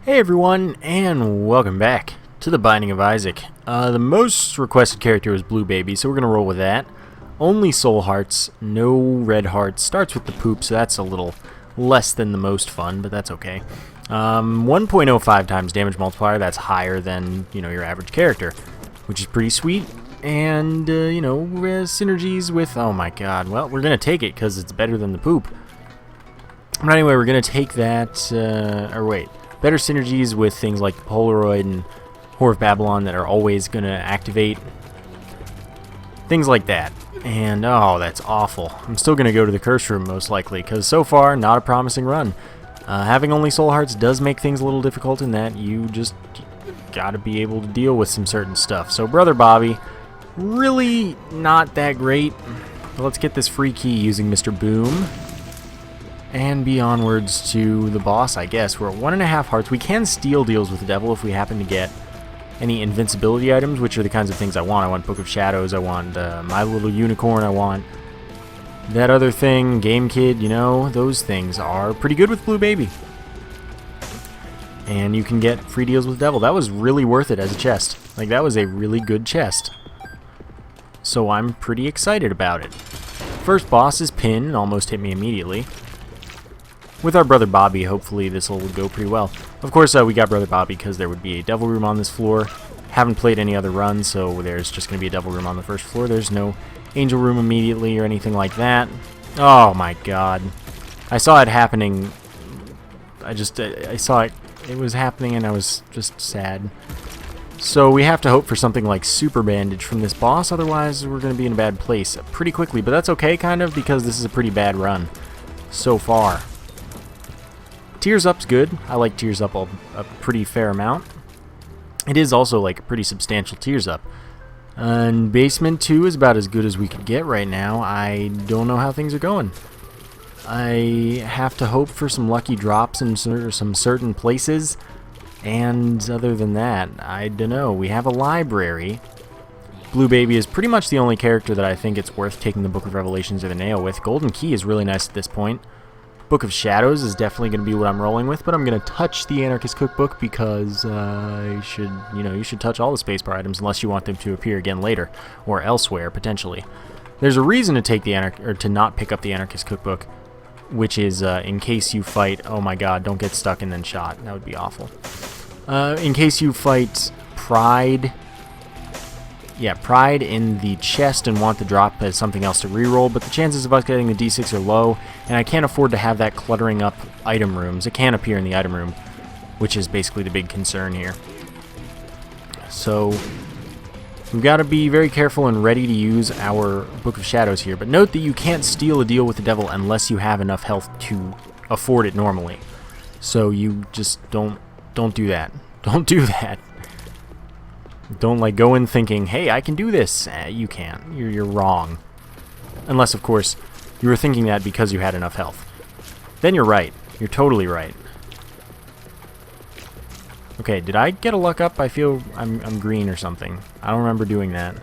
Hey everyone, and welcome back to the Binding of Isaac. The most requested character was Blue Baby, so we're going to roll with that. Only soul hearts, no red hearts. Starts with the poop, so that's a little less than the most fun, but that's okay. 1.05 times damage multiplier, that's higher than, your average character, which is pretty sweet. And, synergies with, oh my god, well, we're going to take it because it's better than the poop. But anyway, we're going to take that, better synergies with things like Polaroid and Whore of Babylon that are always going to activate. Things like that. And, oh, that's awful. I'm still going to go to the curse room, most likely, because so far, not a promising run. Having only soul hearts does make things a little difficult in that you just got to be able to deal with some certain stuff. So, Brother Bobby, really not that great. Let's get this free key using Mr. Boom. And be onwards to the boss, I guess. We're at 1.5 hearts. We can steal deals with the devil if we happen to get any invincibility items, which are the kinds of things I want. I want Book of Shadows, I want My Little Unicorn, I want that other thing, Game Kid, those things are pretty good with Blue Baby. And you can get free deals with the devil. That was really worth it as a chest. Like, that was a really good chest. So I'm pretty excited about it. First boss is Pin, and almost hit me immediately. With our Brother Bobby, hopefully this will go pretty well. Of course, we got Brother Bobby because there would be a devil room on this floor. Haven't played any other runs, so there's just going to be a devil room on the first floor. There's no angel room immediately or anything like that. Oh my god. I saw it happening. I saw it. It was happening and I was just sad. So we have to hope for something like Super Bandage from this boss, otherwise we're going to be in a bad place pretty quickly. But that's okay, kind of, because this is a pretty bad run so far. Tears Up's good. I like Tears Up a pretty fair amount. It is also like a pretty substantial Tears Up. And Basement 2 is about as good as we could get right now. I don't know how things are going. I have to hope for some lucky drops in some certain places. And other than that, I don't know. We have a library. Blue Baby is pretty much the only character that I think it's worth taking the Book of Revelations or the Nail with. Golden Key is really nice at this point. Book of Shadows is definitely going to be what I'm rolling with, but I'm going to touch the Anarchist Cookbook because you should touch all the spacebar items unless you want them to appear again later or elsewhere potentially. There's a reason to take to not pick up the Anarchist Cookbook, which is in case you fight. Oh my God! Don't get stuck and then shot. That would be awful. In case you fight Pride. Yeah, Pride in the chest and want to drop as something else to reroll, but the chances of us getting the D6 are low, and I can't afford to have that cluttering up item rooms. It can appear in the item room, which is basically the big concern here. So we've got to be very careful and ready to use our Book of Shadows here, but note that you can't steal a deal with the devil unless you have enough health to afford it normally. So you just don't do that. Don't do that. Don't go in thinking, hey, I can do this. You can't. You're wrong. Unless, of course, you were thinking that because you had enough health. Then you're right. You're totally right. Okay, did I get a luck up? I feel I'm green or something. I don't remember doing that.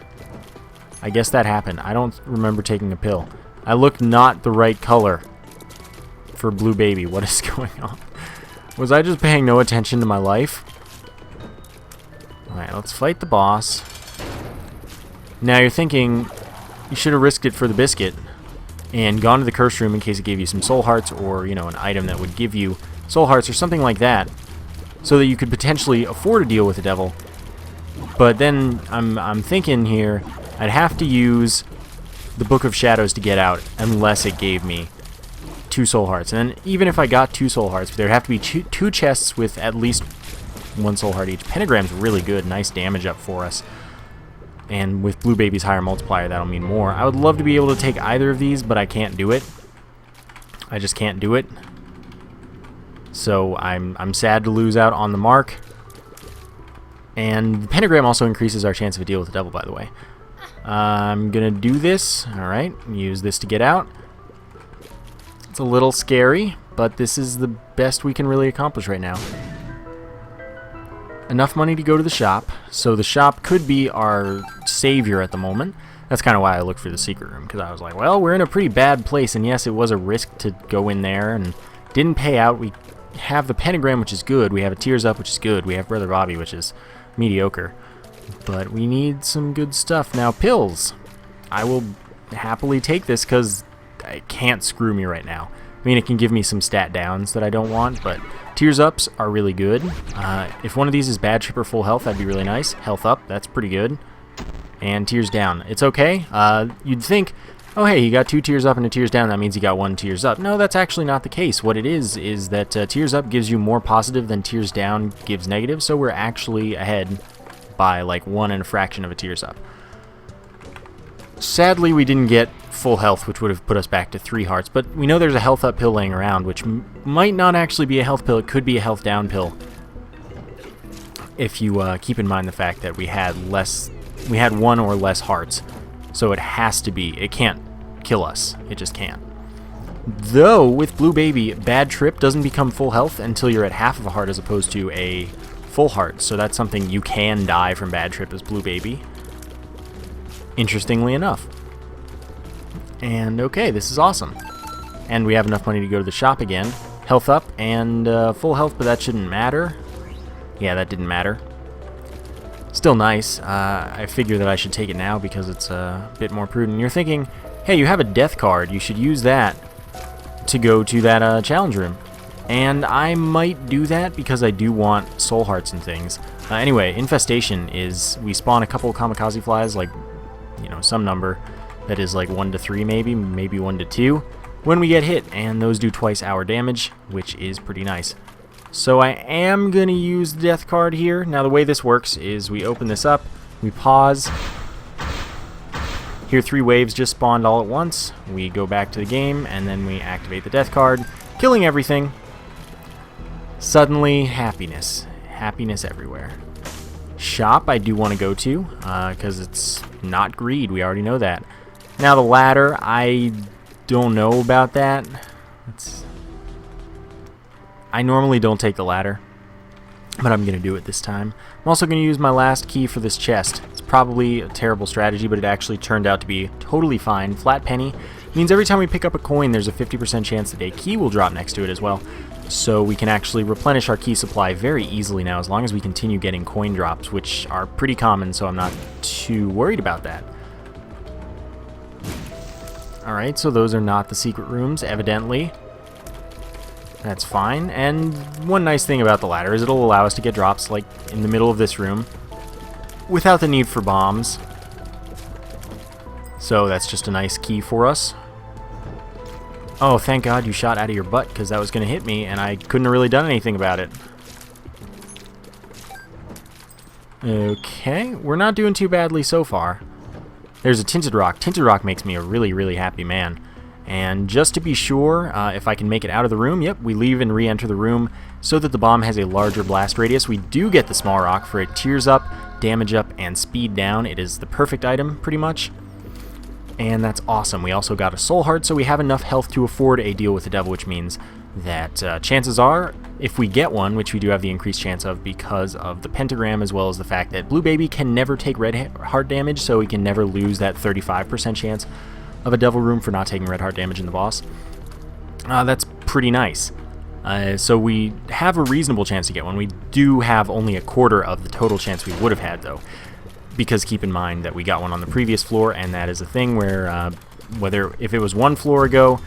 I guess that happened. I don't remember taking a pill. I look not the right color for Blue Baby. What is going on? Was I just paying no attention to my life? Alright, let's fight the boss. Now you're thinking you should have risked it for the biscuit and gone to the curse room in case it gave you some soul hearts or, an item that would give you soul hearts or something like that so that you could potentially afford a deal with the devil. But then I'm thinking here I'd have to use the Book of Shadows to get out unless it gave me 2 soul hearts. And then even if I got 2 soul hearts, there'd have to be two chests with at least 1 soul heart each. Pentagram's really good. Nice damage up for us. And with Blue Baby's higher multiplier, that'll mean more. I would love to be able to take either of these, but I can't do it. I just can't do it. So I'm sad to lose out on the mark. And the pentagram also increases our chance of a deal with the devil, by the way. I'm going to do this. Alright, use this to get out. It's a little scary, but this is the best we can really accomplish right now. Enough money to go to the shop, so the shop could be our savior at the moment. That's kind of why I looked for the secret room, because I was like, well, we're in a pretty bad place, and yes, it was a risk to go in there, and didn't pay out. We have the pentagram, which is good. We have a Tears Up, which is good. We have Brother Bobby, which is mediocre. But we need some good stuff. Now, pills. I will happily take this because it can't screw me right now. I mean, it can give me some stat downs that I don't want, but Tears Ups are really good. If one of these is Bad Trip or Full Health, that'd be really nice. Health Up, that's pretty good. And Tears Down, it's okay. You'd think, oh hey, he got 2 Tears Up and a Tears Down, that means he got 1 Tears Up. No, that's actually not the case. What it is that Tears Up gives you more positive than Tears Down gives negative, so we're actually ahead by like 1 and a fraction of a Tears Up. Sadly, we didn't get full health, which would have put us back to 3 hearts, but we know there's a health up pill laying around, which might not actually be a health pill. It could be a health down pill, if you keep in mind the fact that we had 1 or less hearts, so it has to be. It can't kill us. It just can't. Though with Blue Baby, Bad Trip doesn't become full health until you're at half of a heart as opposed to a full heart, so that's something you can die from Bad Trip as Blue Baby. Interestingly enough. And okay, this is awesome. And we have enough money to go to the shop again. Health up and full health, but that shouldn't matter. Yeah, that didn't matter. Still nice. I figure that I should take it now because it's a bit more prudent. You're thinking, hey, you have a death card. You should use that to go to that challenge room. And I might do that because I do want soul hearts and things. Anyway, infestation is we spawn a couple of kamikaze flies, like, you know, some number that is like 1 to 3 maybe 1 to 2 when we get hit, and those do twice our damage, which is pretty nice. So I am gonna use the death card here. Now the way this works is we open this up, we pause. Here 3 waves just spawned all at once. We go back to the game and then we activate the death card, killing everything. Suddenly, happiness. Happiness everywhere. Shop I do want to go to, because it's not greed. We already know that. Now the ladder, I don't know about that. I normally don't take the ladder, but I'm going to do it this time. I'm also going to use my last key for this chest. It's probably a terrible strategy, but it actually turned out to be totally fine. Flat penny means every time we pick up a coin, there's a 50% chance that a key will drop next to it as well. So we can actually replenish our key supply very easily now, as long as we continue getting coin drops, which are pretty common, so I'm not too worried about that. Alright, so those are not the secret rooms, evidently. That's fine. And one nice thing about the ladder is it'll allow us to get drops, like in the middle of this room, without the need for bombs. So that's just a nice key for us. Oh, thank God you shot out of your butt, because that was going to hit me, and I couldn't have really done anything about it. Okay, we're not doing too badly so far. There's a Tinted Rock. Tinted Rock makes me a really, really happy man. And just to be sure, if I can make it out of the room, yep, we leave and re-enter the room so that the bomb has a larger blast radius. We do get the small rock for it. Tears Up, Damage Up, and Speed Down. It is the perfect item, pretty much. And that's awesome. We also got a soul heart, so we have enough health to afford a deal with the devil, which means that chances are, if we get one, which we do have the increased chance of because of the pentagram, as well as the fact that Blue Baby can never take red heart damage, so we can never lose that 35% chance of a devil room for not taking red heart damage in the boss. That's pretty nice. So we have a reasonable chance to get one. We do have only a quarter of the total chance we would have had, though. Because keep in mind that we got one on the previous floor, and that is a thing where if it was 1 floor ago,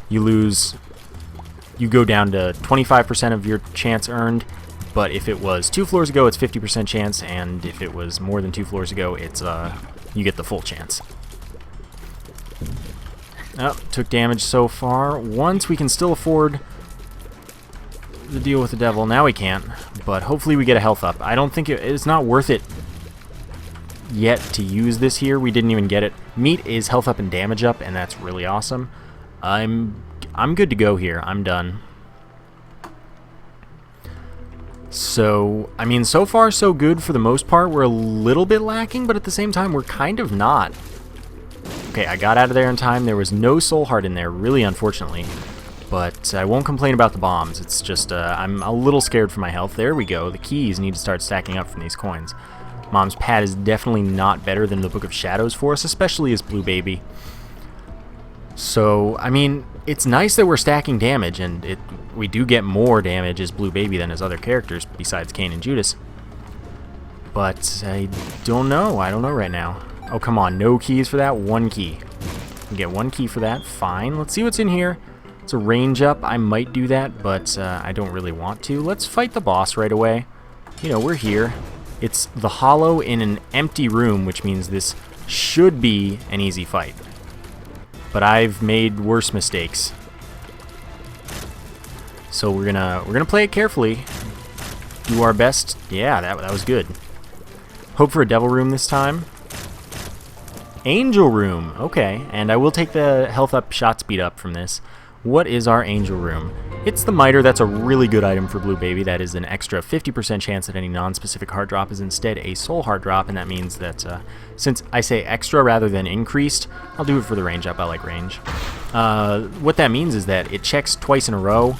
you go down to 25% of your chance earned, but if it was 2 floors ago, it's 50% chance, and if it was more than 2 floors ago, it's you get the full chance. Oh, took damage so far. Once we can still afford the deal with the devil. Now we can't, but hopefully we get a health up. I don't think it's not worth it yet to use this here. We didn't even get it. Meat is health up and damage up, and that's really awesome. I'm good to go here. I'm done. So, I mean, so far so good for the most part. We're a little bit lacking, but at the same time, we're kind of not. Okay, I got out of there in time. There was no soul heart in there, really unfortunately. But I won't complain about the bombs. It's just, I'm a little scared for my health. There we go. The keys need to start stacking up from these coins. Mom's Pad is definitely not better than the Book of Shadows for us, especially as Blue Baby. So, I mean, it's nice that we're stacking damage, and we do get more damage as Blue Baby than as other characters besides Cain and Judas. But I don't know. I don't know right now. Oh, come on. No keys for that. One key. We get one key for that. Fine. Let's see what's in here. It's a range up. I might do that, but I don't really want to. Let's fight the boss right away. You know, we're here. It's the hollow in an empty room, which means this should be an easy fight. But I've made worse mistakes. So we're gonna play it carefully. Do our best. Yeah, that was good. Hope for a devil room this time. Angel room. Okay, and I will take the health up, shot speed up from this. What is our angel room? It's the miter. That's a really good item for Blue Baby. That is an extra 50% chance that any non-specific heart drop is instead a soul heart drop, and that means that since I say extra rather than increased, I'll do it for the range up. I like range. What that means is that it checks twice in a row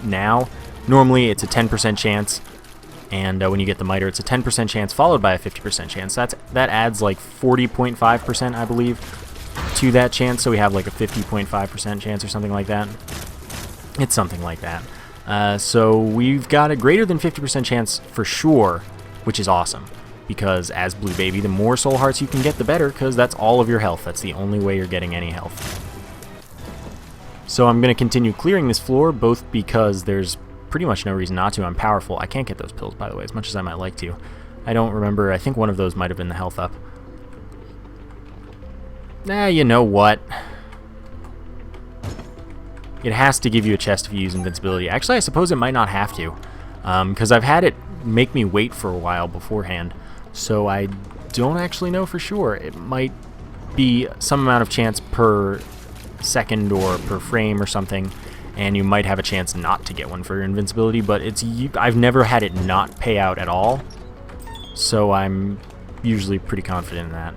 now. Normally it's a 10% chance, and when you get the miter, it's a 10% chance followed by a 50% chance. That adds like 40.5%, I believe, to that chance, so we have like a 50.5% chance or something like that. It's something like that. So we've got a greater than 50% chance for sure, which is awesome, because as Blue Baby, the more soul hearts you can get, the better, because that's all of your health. That's the only way you're getting any health. So I'm going to continue clearing this floor, both because there's pretty much no reason not to. I'm powerful. I can't get those pills, by the way, as much as I might like to. I don't remember. I think one of those might have been the health up. You know what? It has to give you a chest if you use invincibility. Actually, I suppose it might not have to, because I've had it make me wait for a while beforehand, so I don't actually know for sure. It might be some amount of chance per second or per frame or something, and you might have a chance not to get one for your invincibility, but I've never had it not pay out at all, so I'm usually pretty confident in that.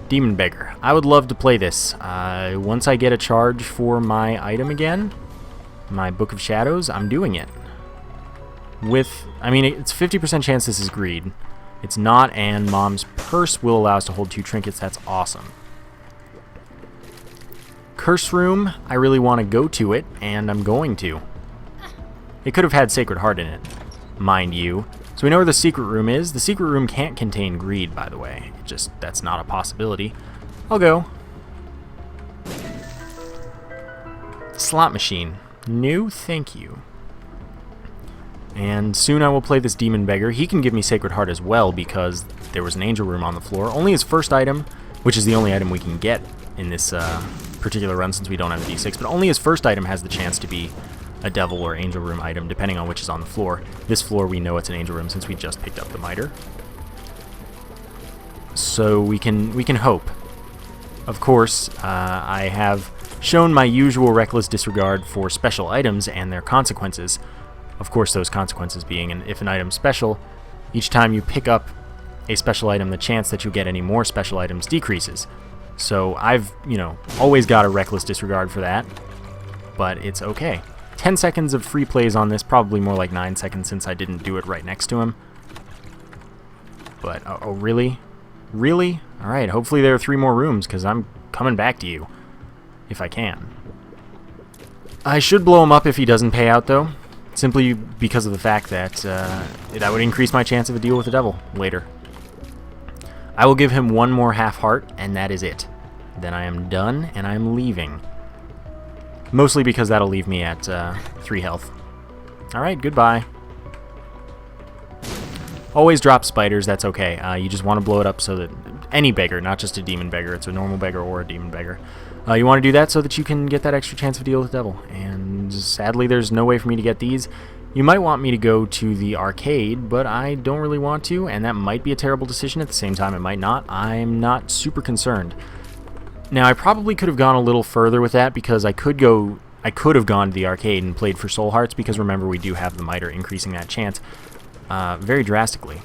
Demon Beggar. I would love to play this. Once I get a charge for my item again, my Book of Shadows, I'm doing it. I mean, it's 50% chance this is greed. It's not, and Mom's Purse will allow us to hold 2 trinkets. That's awesome. Curse Room, I really want to go to it, and I'm going to. It could have had Sacred Heart in it, mind you. So we know where the secret room is. The secret room can't contain greed, by the way. That's not a possibility. I'll go. Slot machine. No, thank you. And soon I will play this Demon Beggar. He can give me Sacred Heart as well, because there was an angel room on the floor. Only his first item, which is the only item we can get in this particular run since we don't have a D6, but only his first item has the chance to be a devil or angel room item, depending on which is on the floor. This floor we know it's an angel room since we just picked up the miter. So we can hope. Of course, I have shown my usual reckless disregard for special items and their consequences. Of course, those consequences being, if an item's special, each time you pick up a special item, the chance that you'll get any more special items decreases. So I've, always got a reckless disregard for that, but it's okay. 10 seconds of free plays on this, probably more like 9 seconds since I didn't do it right next to him. But, oh really? Really? Alright, hopefully there are 3 more rooms, because I'm coming back to you, if I can. I should blow him up if he doesn't pay out, though, simply because of the fact that that would increase my chance of a deal with the devil later. I will give him 1 more half heart, and that is it. Then I am done, and I am leaving. Mostly because that'll leave me at 3 health. Alright, goodbye. Always drop spiders, that's okay. You just want to blow it up so that any beggar, not just a demon beggar, it's a normal beggar or a demon beggar. You want to do that so that you can get that extra chance of deal with the devil. And sadly, there's no way for me to get these. You might want me to go to the arcade, but I don't really want to, and that might be a terrible decision. At the same time, it might not. I'm not super concerned. Now, I probably could have gone a little further with that, because I could have gone to the arcade and played for soul hearts, because remember, we do have the miter increasing that chance very drastically.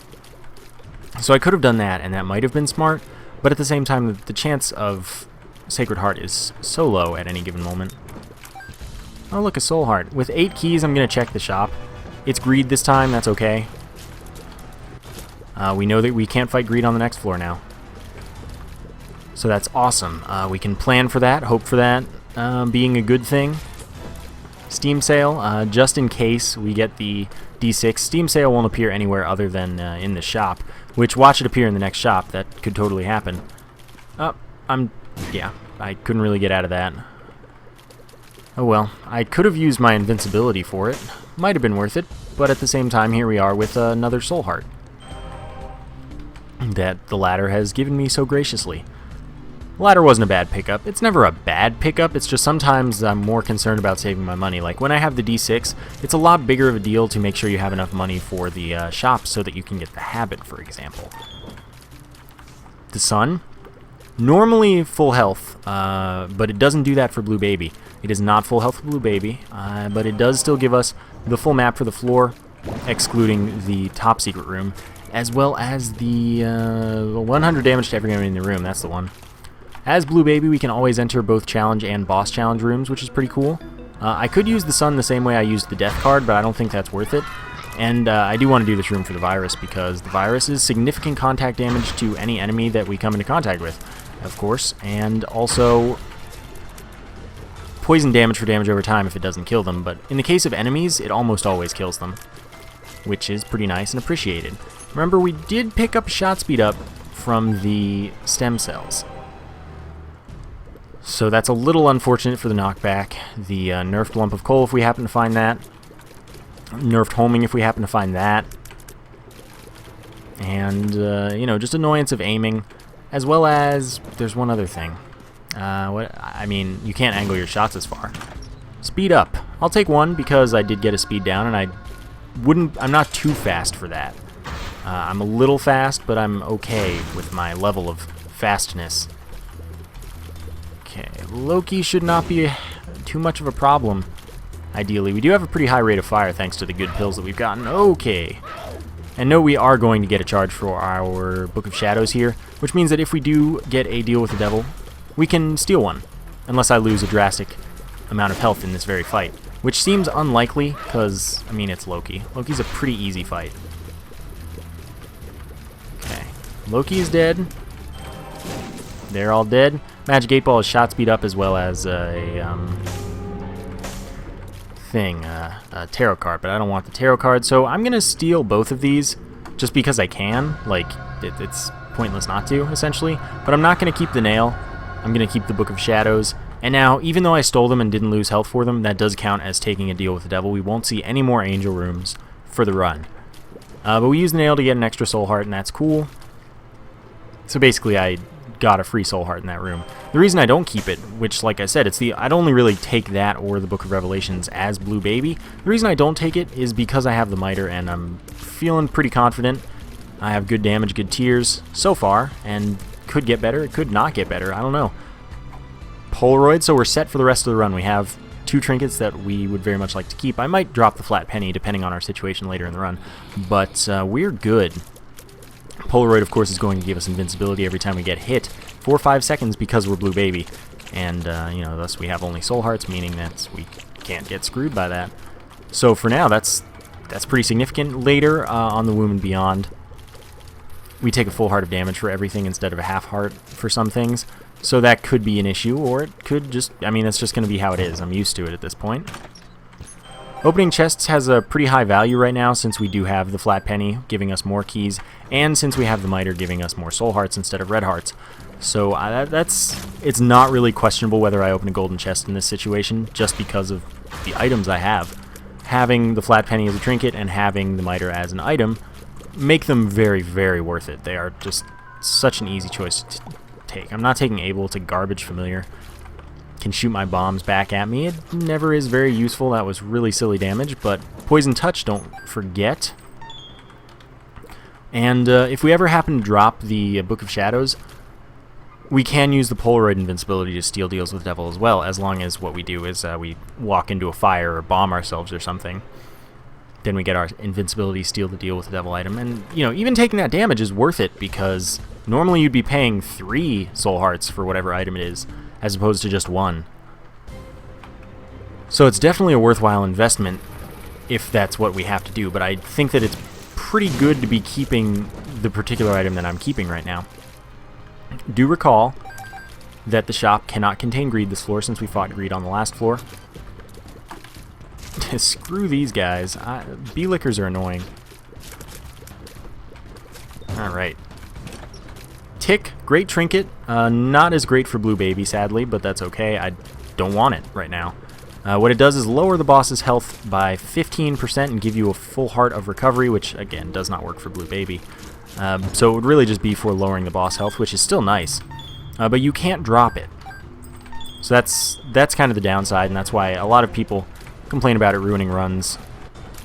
So I could have done that, and that might have been smart, but at the same time, the chance of Sacred Heart is so low at any given moment. Oh, look, a soul heart. With 8 keys, I'm going to check the shop. It's greed this time, that's okay. We know that we can't fight greed on the next floor now. So that's awesome. We can plan for that, hope for that being a good thing. Steam sale, just in case we get the D6. Steam sale won't appear anywhere other than in the shop, which watch it appear in the next shop. That could totally happen. Yeah, I couldn't really get out of that. Oh well, I could have used my invincibility for it. Might have been worth it, but at the same time, here we are with another soul heart that the ladder has given me so graciously. The ladder wasn't a bad pickup. It's never a bad pickup, it's just sometimes I'm more concerned about saving my money. Like when I have the D6, it's a lot bigger of a deal to make sure you have enough money for the shop so that you can get the habit, for example. The sun, normally full health, but it doesn't do that for Blue Baby. It is not full health for Blue Baby, but it does still give us the full map for the floor, excluding the top secret room, as well as the 100 damage to every enemy in the room. That's the one. As Blue Baby, we can always enter both challenge and boss challenge rooms, which is pretty cool. I could use the sun the same way I used the death card, but I don't think that's worth it. And I do want to do this room for the virus, because the virus is significant contact damage to any enemy that we come into contact with, of course, and also poison damage for damage over time if it doesn't kill them. But in the case of enemies, it almost always kills them, which is pretty nice and appreciated. Remember, we did pick up shot speed up from the stem cells. So that's a little unfortunate for the knockback. The nerfed lump of coal if we happen to find that. Nerfed homing if we happen to find that. And, you know, just annoyance of aiming. As well as, there's one other thing. I mean, you can't angle your shots as far. Speed up. I'll take one because I did get a speed down, and I'm not too fast for that. I'm a little fast, but I'm okay with my level of fastness. Okay, Loki should not be too much of a problem, ideally. We do have a pretty high rate of fire thanks to the good pills that we've gotten. Okay. And no, we are going to get a charge for our Book of Shadows here, which means that if we do get a deal with the devil, we can steal one, unless I lose a drastic amount of health in this very fight, which seems unlikely because, I mean, it's Loki. Loki's a pretty easy fight. Okay, Loki is dead. They're all dead. Magic 8 Ball is shot speed up as well as a tarot card, but I don't want the tarot card, so I'm going to steal both of these just because I can. Like, it's pointless not to, essentially. But I'm not going to keep the nail. I'm going to keep the Book of Shadows. And now, even though I stole them and didn't lose health for them, that does count as taking a deal with the devil. We won't see any more angel rooms for the run. But we use the nail to get an extra soul heart, and that's cool. So basically, I got a free soul heart in that room. The reason I don't keep it, which, like I said, I'd only really take that or the Book of Revelations as Blue Baby. The reason I don't take it is because I have the miter, and I'm feeling pretty confident. I have good damage, good tears so far, and could get better. It could not get better. I don't know. Polaroid, so we're set for the rest of the run. We have 2 trinkets that we would very much like to keep. I might drop the flat penny depending on our situation later in the run, but we're good. Polaroid, of course, is going to give us invincibility every time we get hit for 5 seconds because we're Blue Baby, and you know, thus we have only soul hearts, meaning that we can't get screwed by that. So for now, that's pretty significant. Later on the Womb and Beyond, we take a full heart of damage for everything instead of a half heart for some things. So that could be an issue, or it could just, I mean, that's just going to be how it is. I'm used to it at this point. Opening chests has a pretty high value right now since we do have the flat penny giving us more keys, and since we have the miter giving us more soul hearts instead of red hearts. So it's not really questionable whether I open a golden chest in this situation just because of the items I have. Having the flat penny as a trinket and having the miter as an item make them very, very worth it. They are just such an easy choice to take. I'm not taking Able. It's a garbage familiar. Can shoot my bombs back at me. It never is very useful. That was really silly damage, but Poison Touch, don't forget. And if we ever happen to drop the Book of Shadows, we can use the Polaroid invincibility to steal deals with the devil as well, as long as what we do is we walk into a fire or bomb ourselves or something. Then we get our invincibility, steal the deal with the devil item. And, you know, even taking that damage is worth it because normally you'd be paying 3 soul hearts for whatever item it is, as opposed to just 1. So it's definitely a worthwhile investment if that's what we have to do, but I think that it's pretty good to be keeping the particular item that I'm keeping right now. Do recall that the shop cannot contain greed this floor since we fought greed on the last floor. Screw these guys. Bee-lickers are annoying. Alright. Tick, great trinket. Not as great for Blue Baby, sadly, but that's okay. I don't want it right now. What it does is lower the boss's health by 15% and give you a full heart of recovery, which, again, does not work for Blue Baby. So it would really just be for lowering the boss health, which is still nice. But you can't drop it. So that's kind of the downside, and that's why a lot of people complain about it ruining runs,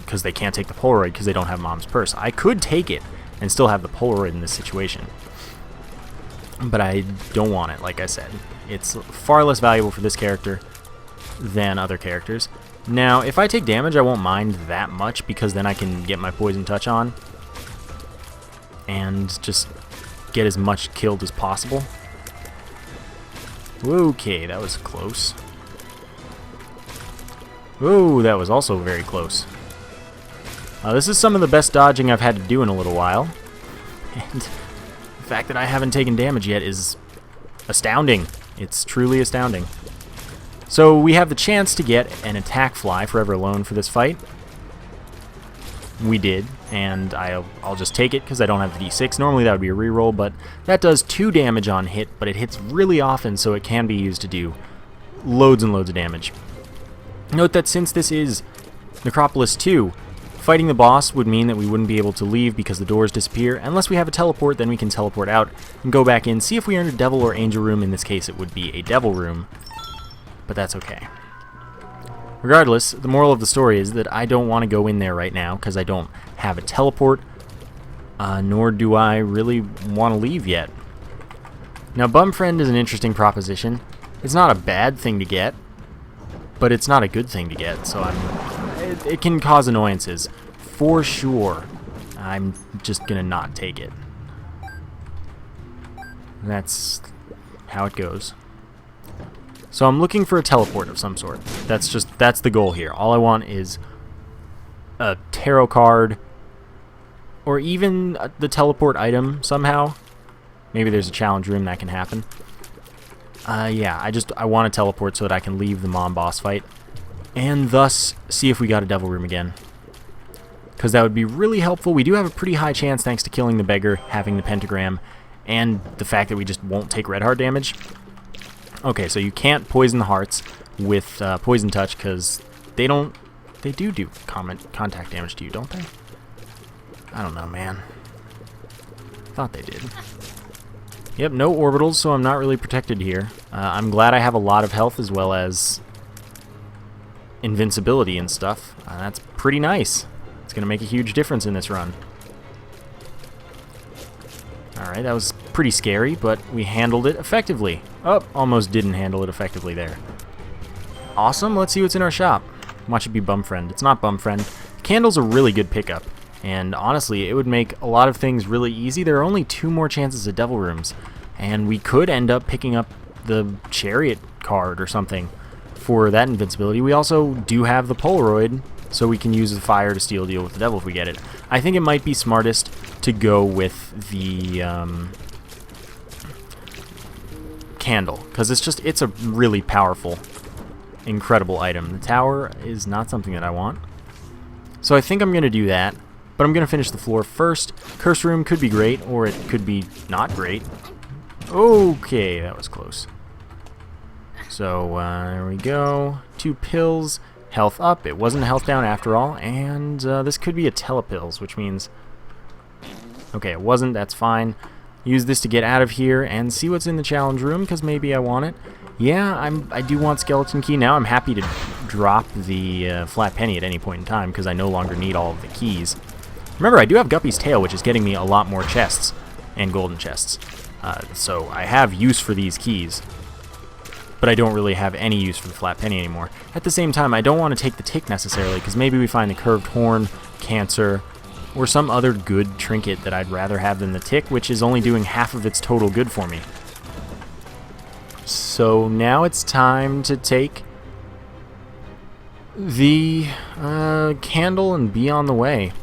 because they can't take the Polaroid because they don't have Mom's purse. I could take it and still have the Polaroid in this situation, but I don't want it, like I said. It's far less valuable for this character than other characters. Now, if I take damage, I won't mind that much, because then I can get my poison touch on and just get as much killed as possible. Okay, that was close. Ooh, that was also very close. This is some of the best dodging I've had to do in a little while. And the fact that I haven't taken damage yet is astounding. It's truly astounding. So we have the chance to get an attack fly forever alone for this fight. We did, and I'll just take it because I don't have the D6. Normally that would be a reroll, but that does 2 damage on hit, but it hits really often, so it can be used to do loads and loads of damage. Note that since this is Necropolis 2, fighting the boss would mean that we wouldn't be able to leave because the doors disappear. Unless we have a teleport, then we can teleport out and go back in, see if we earn a devil or angel room. In this case, it would be a devil room, but that's okay. Regardless, the moral of the story is that I don't want to go in there right now because I don't have a teleport, nor do I really want to leave yet. Now, Bum Friend is an interesting proposition. It's not a bad thing to get, but it's not a good thing to get, so it can cause annoyances, for sure. I'm just going to not take it. That's how it goes. So I'm looking for a teleport of some sort. That's the goal here. All I want is a tarot card, or even the teleport item somehow. Maybe there's a challenge room that can happen. Yeah, I want to teleport so that I can leave the mom boss fight, and thus see if we got a devil room again. Because that would be really helpful. We do have a pretty high chance, thanks to killing the beggar, having the pentagram, and the fact that we just won't take red heart damage. Okay, so you can't poison the hearts with poison touch, because they do contact damage to you, don't they? I don't know, man. Thought they did. Yep, no orbitals, so I'm not really protected here. I'm glad I have a lot of health as well as invincibility and stuff. That's pretty nice. It's going to make a huge difference in this run. Alright, that was pretty scary, but we handled it effectively. Oh, almost didn't handle it effectively there. Awesome, let's see what's in our shop. Watch it be Bum Friend. It's not Bum Friend. Candle's a really good pickup, and honestly, it would make a lot of things really easy. There are only 2 more chances at devil rooms, and we could end up picking up the chariot card or something for that invincibility. We also do have the Polaroid, so we can use the fire to steal deal with the devil if we get it. I think it might be smartest to go with the candle, because it's a really powerful, incredible item. The tower is not something that I want, so I think I'm going to do that, but I'm going to finish the floor first. Curse room could be great, or it could be not great. Okay, that was close. So there we go. 2 pills. Health up. It wasn't a health down after all, and this could be a telepills, which means... Okay, it wasn't. That's fine. Use this to get out of here and see what's in the challenge room, because maybe I want it. Yeah, I do want skeleton key. Now I'm happy to drop the flat penny at any point in time, because I no longer need all of the keys. Remember, I do have Guppy's tail, which is getting me a lot more chests and golden chests. So I have use for these keys, but I don't really have any use for the flat penny anymore. At the same time, I don't want to take the tick necessarily, because maybe we find the curved horn, cancer, or some other good trinket that I'd rather have than the tick, which is only doing half of its total good for me. So now it's time to take the candle and be on the way.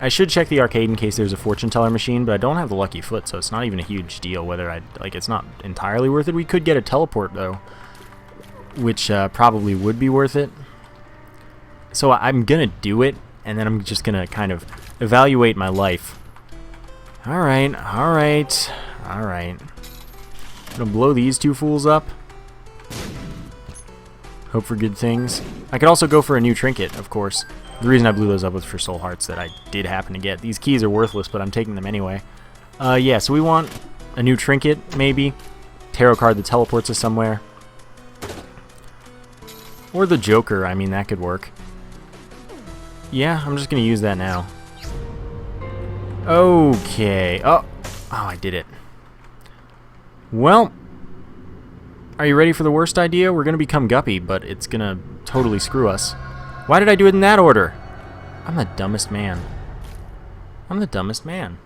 I should check the arcade in case there's a fortune teller machine, but I don't have the lucky foot, so it's not even a huge deal whether it's not entirely worth it. We could get a teleport, though, which probably would be worth it. So I'm going to do it, and then I'm just going to kind of evaluate my life. Alright, alright, alright. I'm going to blow these two fools up. Hope for good things. I could also go for a new trinket, of course. The reason I blew those up was for soul hearts that I did happen to get. These keys are worthless, but I'm taking them anyway. Yeah, so we want a new trinket, maybe. Tarot card that teleports us somewhere. Or the Joker, I mean, that could work. Yeah, I'm just going to use that now. Okay. Oh, I did it. Well, are you ready for the worst idea? We're going to become Guppy, but it's going to totally screw us. Why did I do it in that order? I'm the dumbest man. I'm the dumbest man.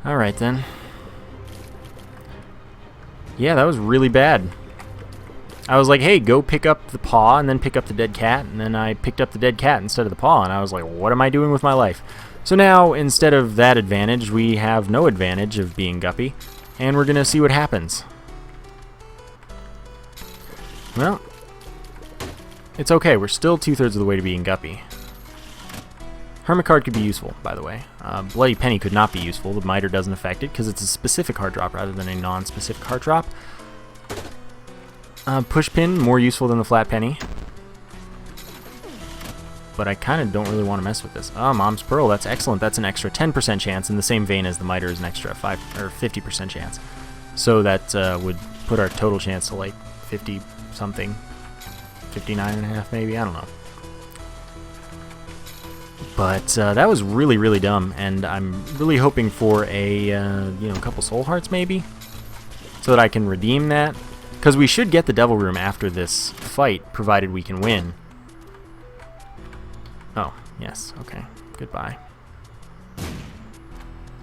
Alright then. Yeah, that was really bad. I was like, hey, go pick up the paw and then pick up the dead cat, and then I picked up the dead cat instead of the paw, and I was like, what am I doing with my life? So now, instead of that advantage, we have no advantage of being Guppy, and we're going to see what happens. Well, it's okay. We're still 2/3 of the way to being Guppy. Hermit card could be useful, by the way. Bloody Penny could not be useful. The Miter doesn't affect it because it's a specific card drop rather than a non-specific card drop. Pushpin, more useful than the Flat Penny. But I kind of don't really want to mess with this. Oh, Mom's Pearl, that's excellent. That's an extra 10% chance in the same vein as the Miter is an extra 50% chance. So that would put our total chance to like 50 something, 59.5 maybe, I don't know. But that was really, really dumb, and I'm really hoping for a couple soul hearts maybe, so that I can redeem that, because we should get the Devil Room after this fight, provided we can win. Oh, yes, okay, goodbye.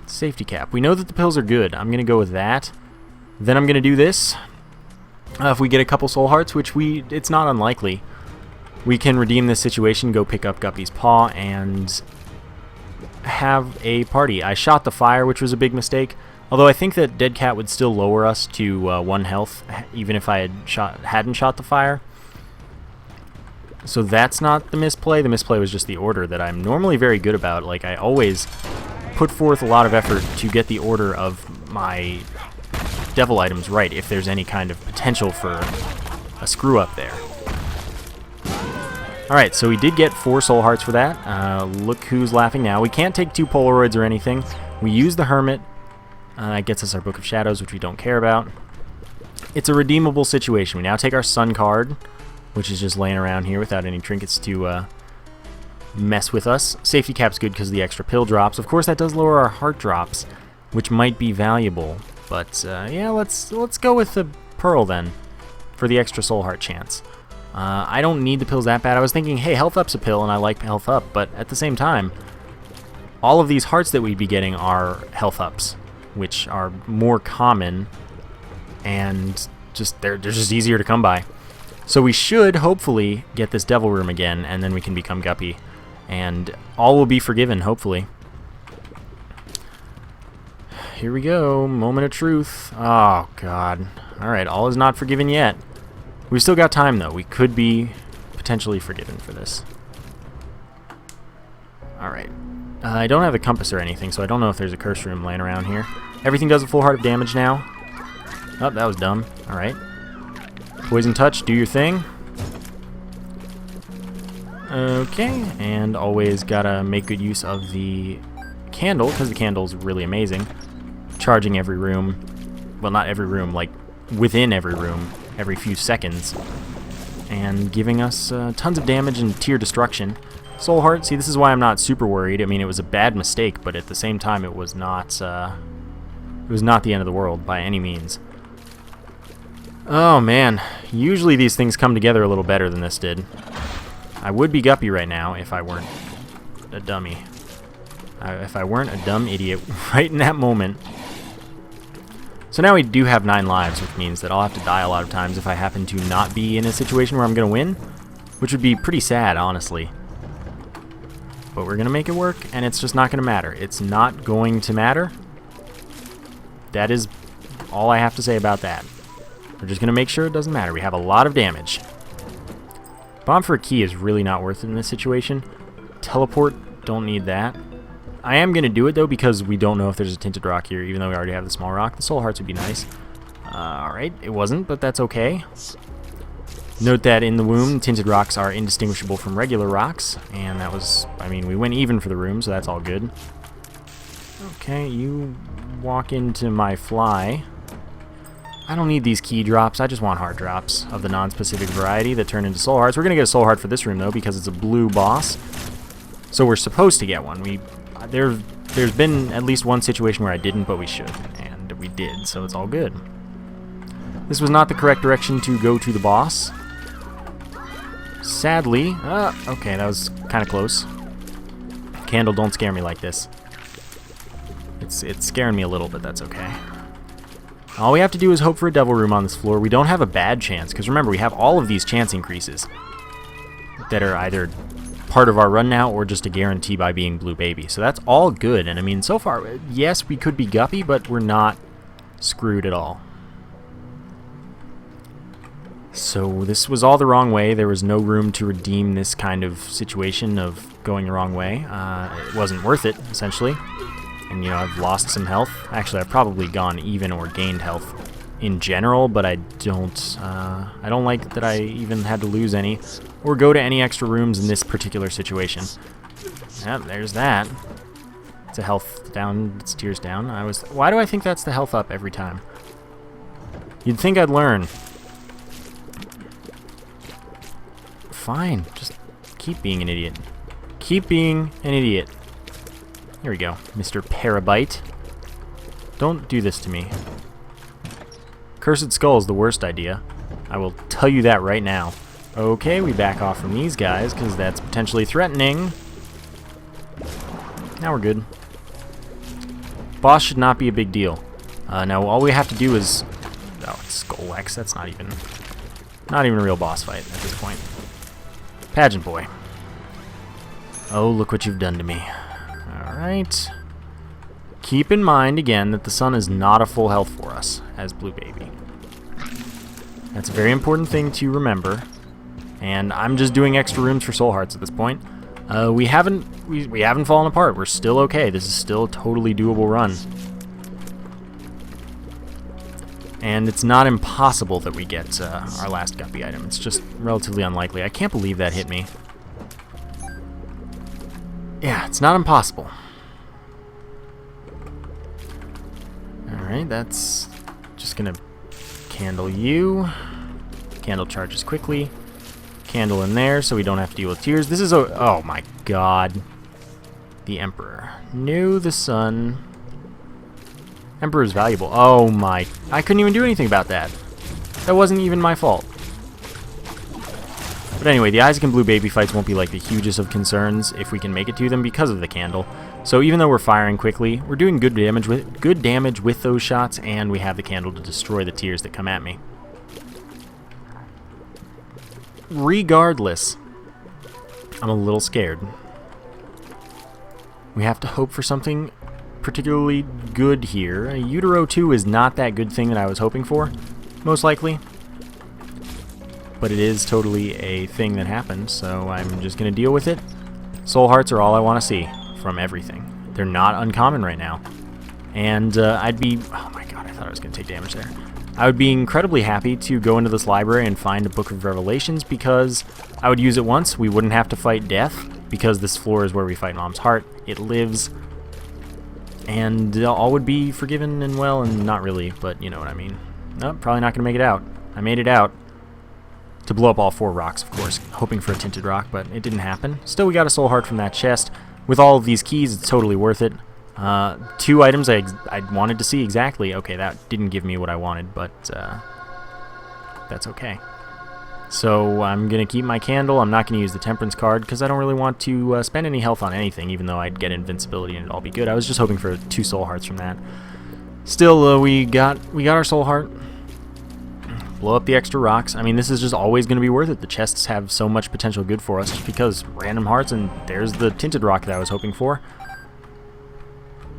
Safety cap. We know that the pills are good. I'm gonna go with that. Then I'm gonna do this. If we get a couple soul hearts, which it's not unlikely, we can redeem this situation, go pick up Guppy's paw, and have a party. I shot the fire, which was a big mistake, although I think that Dead Cat would still lower us to 1 health, even if I hadn't shot the fire. So that's not the misplay. The misplay was just the order that I'm normally very good about. Like, I always put forth a lot of effort to get the order of my devil items right if there's any kind of potential for a screw up there. Alright, so we did get 4 soul hearts for that. Look who's laughing now. We can't take 2 Polaroids or anything. We use the Hermit. That gets us our Book of Shadows, which we don't care about. It's a redeemable situation. We now take our Sun card, which is just laying around here without any trinkets to mess with us. Safety cap's good because of the extra pill drops. Of course, that does lower our heart drops, which might be valuable. But yeah, let's go with the Pearl then for the extra soul heart chance. I don't need the pills that bad. I was thinking, hey, health up's a pill, and I like health up, but at the same time, all of these hearts that we'd be getting are health ups, which are more common, and they're just easier to come by. So we should hopefully get this Devil Room again, and then we can become Guppy, and all will be forgiven, hopefully. Here we go, moment of truth. Oh, God. Alright, all is not forgiven yet. We've still got time, though. We could be potentially forgiven for this. Alright. I don't have a compass or anything, so I don't know if there's a curse room laying around here. Everything does a full heart of damage now. Oh, that was dumb. Alright. Poison Touch, do your thing. Okay, and always gotta make good use of the candle, because the candle's really amazing. Charging every room. Well, not every room, like within every room, every few seconds. And giving us tons of damage and tier destruction. Soul Heart, see, this is why I'm not super worried. I mean, it was a bad mistake, but at the same time, it was not the end of the world by any means. Oh, man. Usually these things come together a little better than this did. I would be Guppy right now if I weren't a dummy. If I weren't a dumb idiot right in that moment. So now we do have 9 lives, which means that I'll have to die a lot of times if I happen to not be in a situation where I'm going to win. which would be pretty sad, honestly. But we're going to make it work, and it's just not going to matter. It's not going to matter. That is all I have to say about that. We're just going to make sure it doesn't matter. We have a lot of damage. Bomb for a key is really not worth it in this situation. Teleport, don't need that. I am going to do it, though, because we don't know if there's a tinted rock here, even though we already have the small rock. The soul hearts would be nice. Alright, it wasn't, but that's okay. Note that in the womb, tinted rocks are indistinguishable from regular rocks, and that was, I mean, we went even for the room, so that's all good. Okay, you walk into my fly. I don't need these key drops, I just want heart drops of the non-specific variety that turn into soul hearts. We're going to get a soul heart for this room, though, because it's a blue boss. So we're supposed to get one. There's been at least one situation where I didn't, but we should, and we did, so it's all good. This was not the correct direction to go to the boss. Sadly, okay, that was kind of close. Candle, don't scare me like this. It's scaring me a little, but that's okay. All we have to do is hope for a devil room on this floor. We don't have a bad chance, because remember, we have all of these chance increases that are either part of our run now or just a guarantee by being Blue Baby. So that's all good, and I mean, so far, yes, we could be Guppy, but we're not screwed at all. So this was all the wrong way. There was no room to redeem this kind of situation of going the wrong way. It wasn't worth it, essentially. And, you know, I've lost some health. Actually, I've probably gone even or gained health in general, but I don't like that I even had to lose any or go to any extra rooms in this particular situation. Yep, there's that. It's a health down, it's tears down. Why do I think that's the health up every time? You'd think I'd learn. Fine, just keep being an idiot. Keep being an idiot. Here we go, Mr. Parabyte. Don't do this to me. Cursed Skull is the worst idea. I will tell you that right now. Okay, we back off from these guys, because that's potentially threatening. Now we're good. Boss should not be a big deal. Now all we have to do is... Oh, it's Skull X. That's not even a real boss fight at this point. Pageant boy. Oh, look what you've done to me. Alright. Keep in mind, again, that the sun is not a full health for us as Blue Baby. That's a very important thing to remember. And I'm just doing extra rooms for soul hearts at this point. We haven't fallen apart. We're still okay. This is still a totally doable run. And it's not impossible that we get our last Guppy item. It's just relatively unlikely. I can't believe that hit me. Yeah, it's not impossible. Alright, that's just gonna candle you. Candle charges quickly. Candle in there so we don't have to deal with tears. This is a... Oh my god. The Emperor. No, the sun. Emperor is valuable. Oh my... I couldn't even do anything about that. That wasn't even my fault. But anyway, the Isaac and Blue Baby fights won't be like the hugest of concerns if we can make it to them because of the candle. So even though we're firing quickly, we're doing good damage with those shots, and we have the candle to destroy the tears that come at me. Regardless, I'm a little scared. We have to hope for something particularly good here. Utero 2 is not that good thing that I was hoping for, most likely. But it is totally a thing that happened, so I'm just going to deal with it. Soul Hearts are all I want to see from everything. They're not uncommon right now. And I'd be... Oh my god, I thought I was going to take damage there. I would be incredibly happy to go into this library and find a Book of Revelations, because I would use it once. We wouldn't have to fight death, because this floor is where we fight Mom's heart. It lives, and all would be forgiven and well, and not really, but you know what I mean. Nope, probably not going to make it out. I made it out. To blow up all 4 rocks, of course, hoping for a tinted rock, but it didn't happen. Still, we got a soul heart from that chest. With all of these keys, it's totally worth it. 2 items I wanted to see exactly. Okay, that didn't give me what I wanted, but that's okay. So I'm going to keep my candle. I'm not going to use the temperance card because I don't really want to spend any health on anything, even though I'd get invincibility and it'd all be good. I was just hoping for 2 soul hearts from that. Still, we got our soul heart. blow up the extra rocks. I mean, this is just always going to be worth it. The chests have so much potential good for us just because random hearts, and there's the tinted rock that I was hoping for.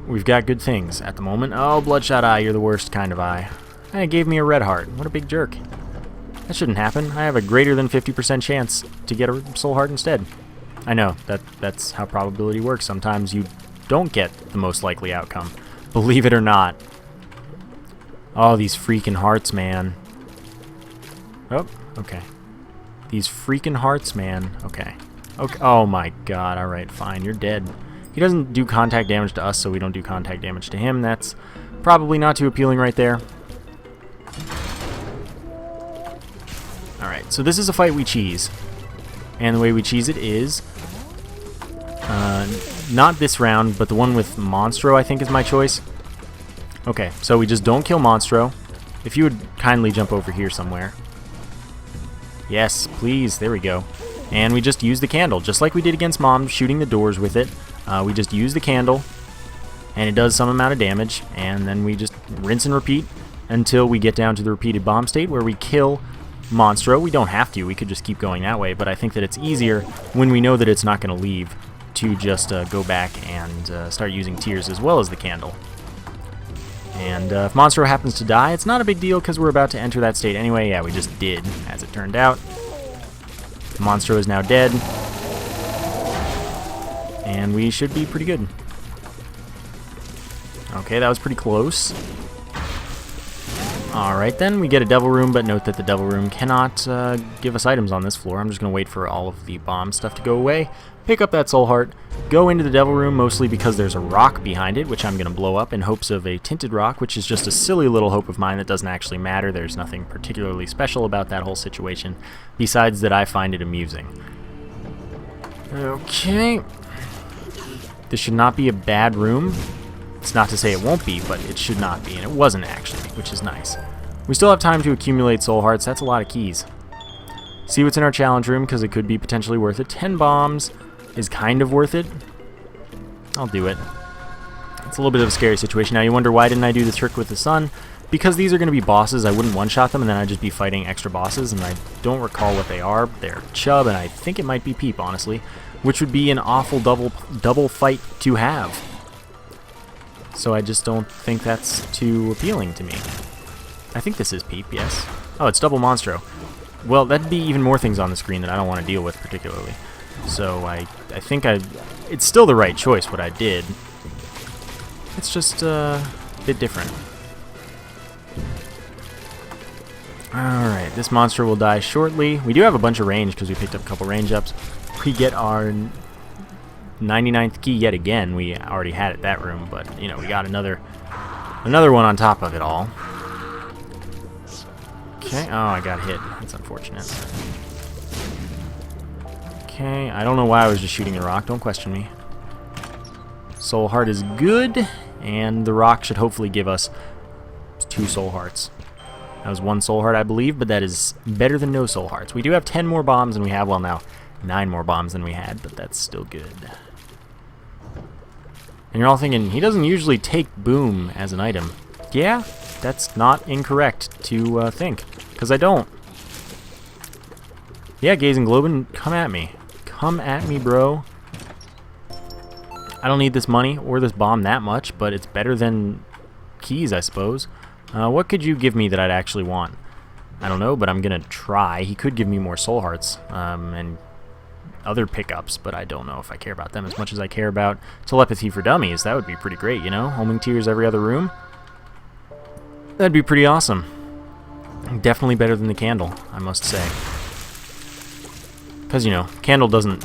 We've got good things at the moment. Oh, Bloodshot Eye, you're the worst kind of eye. And it gave me a red heart. What a big jerk. That shouldn't happen. I have a greater than 50% chance to get a soul heart instead. I know, that's how probability works. Sometimes you don't get the most likely outcome. Believe it or not. Oh, these freaking hearts, man. Oh, okay. These freaking hearts, man. Okay. Okay. Oh my god. Alright, fine. You're dead. He doesn't do contact damage to us, so we don't do contact damage to him. That's probably not too appealing right there. Alright, so this is a fight we cheese. And the way we cheese it is... not this round, but the one with Monstro, I think, is my choice. Okay, so we just don't kill Monstro. If you would kindly jump over here somewhere. Yes, please. There we go. And we just use the candle, just like we did against Mom, shooting the doors with it. We just use the candle, and it does some amount of damage, and then we just rinse and repeat until we get down to the repeated bomb state where we kill Monstro. We don't have to. We could just keep going that way, but I think that it's easier when we know that it's not going to leave to just go back and start using tears as well as the candle. And if Monstro happens to die, it's not a big deal because we're about to enter that state anyway. Yeah, we just did, as it turned out. Monstro is now dead. And we should be pretty good. Okay, that was pretty close. Alright then, we get a Devil Room, but note that the Devil Room cannot give us items on this floor. I'm just going to wait for all of the bomb stuff to go away. Pick up that Soul Heart, go into the Devil Room, mostly because there's a rock behind it, which I'm going to blow up in hopes of a tinted rock, which is just a silly little hope of mine that doesn't actually matter. There's nothing particularly special about that whole situation, besides that I find it amusing. Okay. This should not be a bad room. It's not to say it won't be, but it should not be, and it wasn't actually, which is nice. We still have time to accumulate soul hearts. That's a lot of keys. See what's in our challenge room, because it could be potentially worth it. 10 bombs is kind of worth it. I'll do it. It's a little bit of a scary situation. Now you wonder, why didn't I do the trick with the sun? Because these are going to be bosses. I wouldn't one-shot them, and then I'd just be fighting extra bosses, and I don't recall what they are. They're Chub, and I think it might be Peep, honestly, which would be an awful double fight to have. So I just don't think that's too appealing to me. I think this is Peep, yes. Oh, it's double Monstro. Well, that'd be even more things on the screen that I don't want to deal with particularly. So I think it's still the right choice what I did. It's just a bit different. Alright, this monster will die shortly. We do have a bunch of range because we picked up a couple range ups. We get our 99th key yet again. We already had it that room, but you know, we got another one on top of it all. Okay, oh, I got hit. That's unfortunate. Okay, I don't know why I was just shooting the rock. Don't question me. Soul Heart is good, and the rock should hopefully give us 2 Soul Hearts. That was 1 Soul Heart, I believe, but that is better than no Soul Hearts. We do have 10 more bombs than we have, well now, 9 more bombs than we had, but that's still good. And you're all thinking, he doesn't usually take Boom as an item. Yeah, that's not incorrect to think, because I don't. Yeah, Gazing Globin, come at me. Come at me, bro. I don't need this money or this bomb that much, but it's better than keys, I suppose. What could you give me that I'd actually want? I don't know, but I'm going to try. He could give me more Soul Hearts and other pickups, but I don't know if I care about them as much as I care about Telepathy for Dummies. That would be pretty great, you know? Homing Tears every other room. That'd be pretty awesome. Definitely better than the candle, I must say. Because, you know, candle doesn't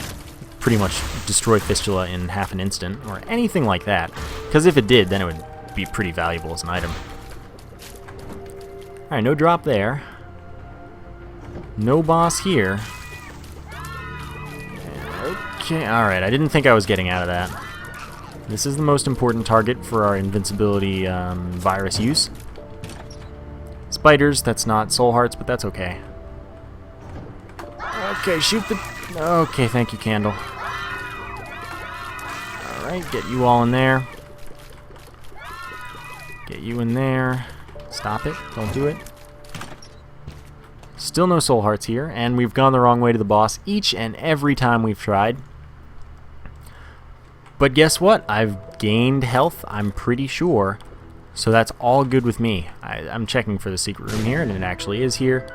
pretty much destroy Fistula in half an instant, or anything like that. Because if it did, then it would be pretty valuable as an item. Alright, no drop there. No boss here. Okay, alright, I didn't think I was getting out of that. This is the most important target for our invincibility virus use. Spiders, that's not Soul Hearts, but that's okay. Okay, shoot the... Okay, thank you, Candle. Alright, get you all in there. Get you in there. Stop it. Don't do it. Still no soul hearts here, and we've gone the wrong way to the boss each and every time we've tried. But guess what? I've gained health, I'm pretty sure. So that's all good with me. I'm checking for the secret room here, and it actually is here.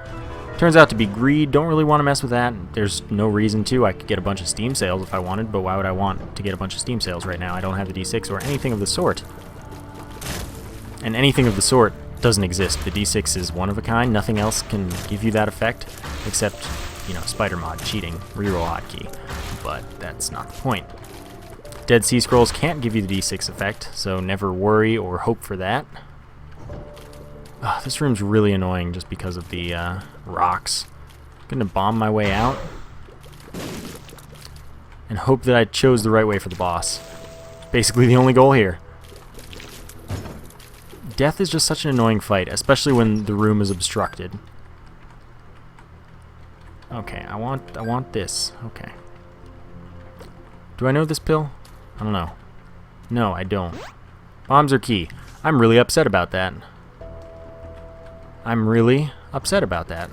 Turns out to be greed. Don't really want to mess with that. There's no reason to. I could get a bunch of Steam sales if I wanted, but why would I want to get a bunch of Steam sales right now? I don't have the D6 or anything of the sort. And anything of the sort doesn't exist. The D6 is one of a kind. Nothing else can give you that effect, except, you know, spider mod, cheating, reroll hotkey. But that's not the point. Dead Sea Scrolls can't give you the D6 effect, so never worry or hope for that. This room's really annoying just because of the rocks. I'm gonna bomb my way out and hope that I chose the right way for the boss. Basically the only goal here. Death is just such an annoying fight, especially when the room is obstructed. Okay, I want this. Okay. Do I know this pill? I don't know. No, I don't. Bombs are key. I'm really upset about that. I'm really upset about that.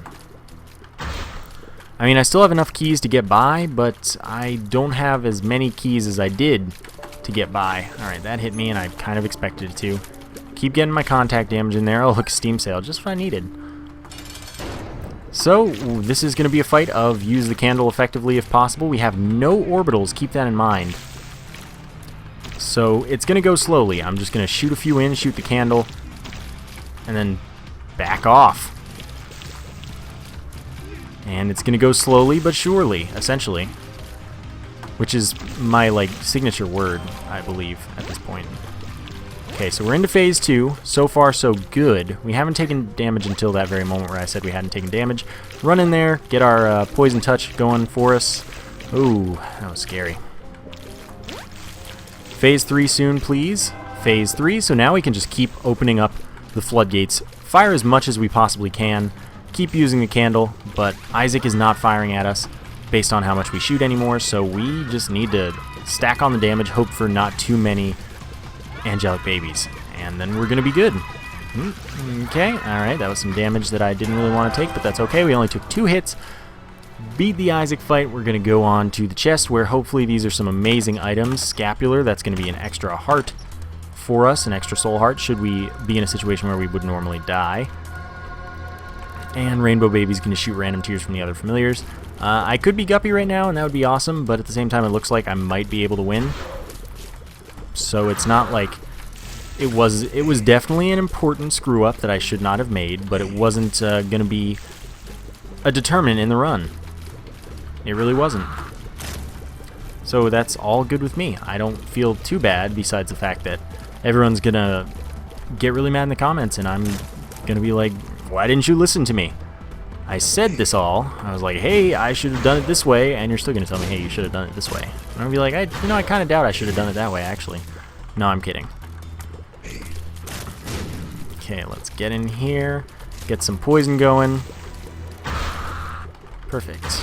I mean, I still have enough keys to get by, but I don't have as many keys as I did to get by. Alright, that hit me, and I kind of expected it to. Keep getting my contact damage in there. Oh, look, Steam Sale, just what I needed. So, this is going to be a fight of use the candle effectively if possible. We have no orbitals, keep that in mind. So, it's going to go slowly. I'm just going to shoot a few in, shoot the candle, and then back off. And it's going to go slowly but surely, essentially. Which is my, like, signature word, I believe, at this point. Okay, so we're into phase 2. So far, so good. We haven't taken damage until that very moment where I said we hadn't taken damage. Run in there, get our poison touch going for us. Ooh, that was scary. Phase 3 soon, please. Phase 3, so now we can just keep opening up the floodgates. Fire as much as we possibly can. Keep using the candle, but Isaac is not firing at us based on how much we shoot anymore, so we just need to stack on the damage, hope for not too many angelic babies, and then we're gonna be good. Okay, alright, that was some damage that I didn't really want to take, but that's okay. We only took 2 hits. Beat the Isaac fight. We're gonna go on to the chest, where hopefully these are some amazing items. Scapular, that's gonna be an extra heart for us, an extra soul heart, should we be in a situation where we would normally die. And Rainbow Baby's gonna shoot random tears from the other familiars. I could be Guppy right now, and that would be awesome, but at the same time it looks like I might be able to win. So it's not like it was definitely an important screw up that I should not have made, but it wasn't going to be a determinant in the run. It really wasn't. So that's all good with me. I don't feel too bad, besides the fact that everyone's going to get really mad in the comments, and I'm going to be like, why didn't you listen to me? I said this all. I was like, hey, I should have done it this way, and you're still going to tell me, hey, you should have done it this way. And I'm going to be like, I kind of doubt I should have done it that way, actually. No, I'm kidding. Okay, let's get in here, get some poison going. Perfect.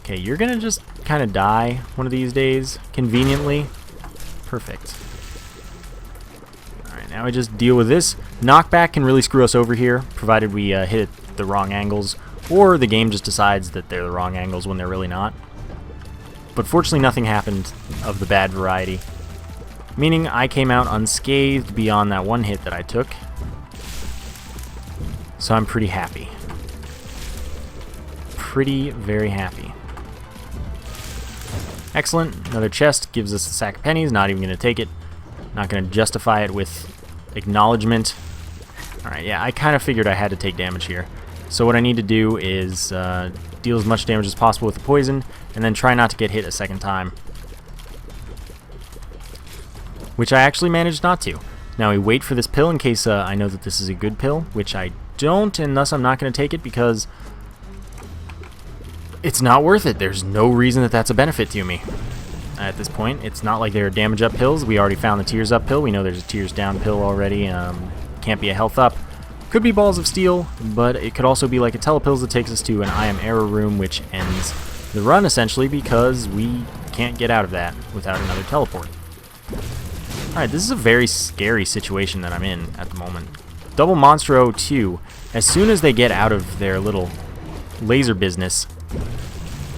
Okay, you're going to just kind of die one of these days, conveniently. Perfect. Alright, now we just deal with this. Knockback can really screw us over here, provided we hit it the wrong angles, or the game just decides that they're the wrong angles when they're really not. But fortunately nothing happened of the bad variety, meaning I came out unscathed beyond that one hit that I took. So I'm pretty happy. Pretty, very happy. Excellent. Another chest gives us a sack of pennies. Not even going to take it. Not going to justify it with acknowledgement. Alright, yeah, I kind of figured I had to take damage here. So what I need to do is deal as much damage as possible with the poison, and then try not to get hit a second time. Which I actually managed not to. Now we wait for this pill in case I know that this is a good pill, which I don't, and thus I'm not going to take it because it's not worth it. There's no reason that that's a benefit to me. At this point, it's not like there are damage up pills. We already found the tears up pill. We know there's a tears down pill already. Can't be a health up. Could be balls of steel, but it could also be like a telepills that takes us to an I am error room, which ends the run essentially because we can't get out of that without another teleport. Alright, this is a very scary situation that I'm in at the moment. Double Monstro 2, as soon as they get out of their little laser business,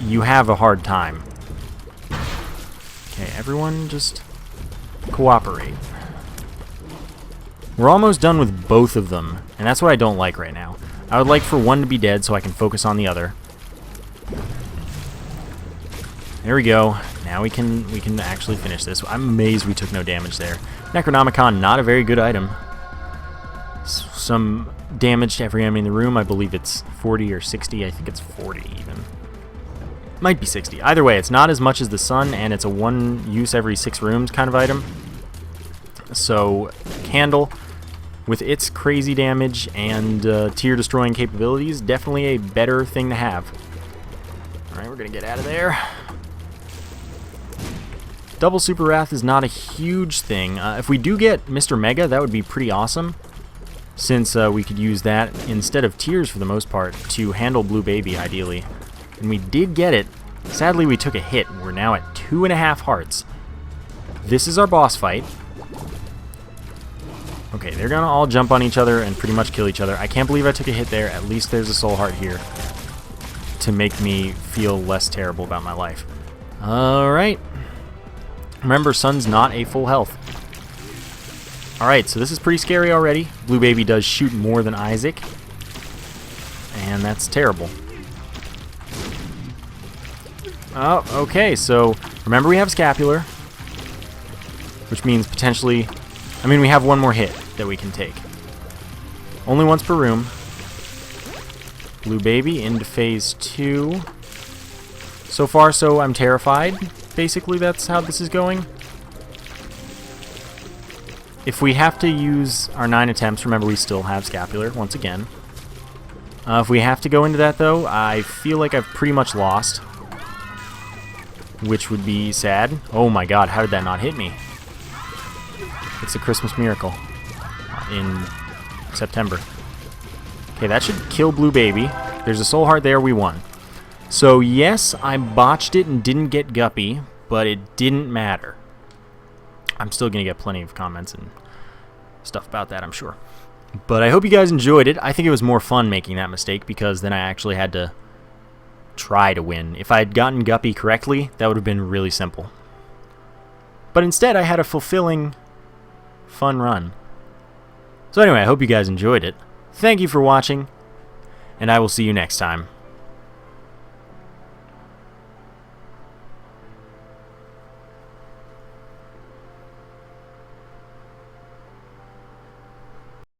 you have a hard time. Okay, everyone just cooperate. We're almost done with both of them, and that's what I don't like right now. I would like for one to be dead so I can focus on the other. There we go. Now we can actually finish this. I'm amazed we took no damage there. Necronomicon, not a very good item. Some damage to every enemy in the room. I believe it's 40 or 60. I think it's 40 even. Might be 60. Either way, it's not as much as the sun, and it's a one use every 6 rooms kind of item. So, Candle, with its crazy damage and tier destroying capabilities, definitely a better thing to have. Alright, we're going to get out of there. Double Super Wrath is not a huge thing. If we do get Mr. Mega, that would be pretty awesome, since we could use that instead of Tears for the most part to handle Blue Baby, ideally. And we did get it. Sadly, we took a hit. We're now at 2.5 hearts. This is our boss fight. Okay, they're gonna all jump on each other and pretty much kill each other. I can't believe I took a hit there. At least there's a soul heart here to make me feel less terrible about my life. Alright. Remember, Sun's not a full health. Alright, so this is pretty scary already. Blue Baby does shoot more than Isaac, and that's terrible. Oh, okay, so remember we have Scapular, which means potentially, I mean, we have one more hit that we can take. Only once per room. Blue Baby into phase 2. So far, so I'm terrified. Basically, that's how this is going. If we have to use our 9 attempts, remember we still have Scapular, once again. If we have to go into that, though, I feel like I've pretty much lost, which would be sad. Oh my god, how did that not hit me? It's a Christmas miracle in September. Okay, that should kill Blue Baby. There's a soul heart there, we won. So yes, I botched it and didn't get Guppy, but it didn't matter. I'm still going to get plenty of comments and stuff about that, I'm sure. But I hope you guys enjoyed it. I think it was more fun making that mistake, because then I actually had to try to win. If I had gotten Guppy correctly, that would have been really simple. But instead, I had a fulfilling, fun run. So anyway, I hope you guys enjoyed it. Thank you for watching, and I will see you next time.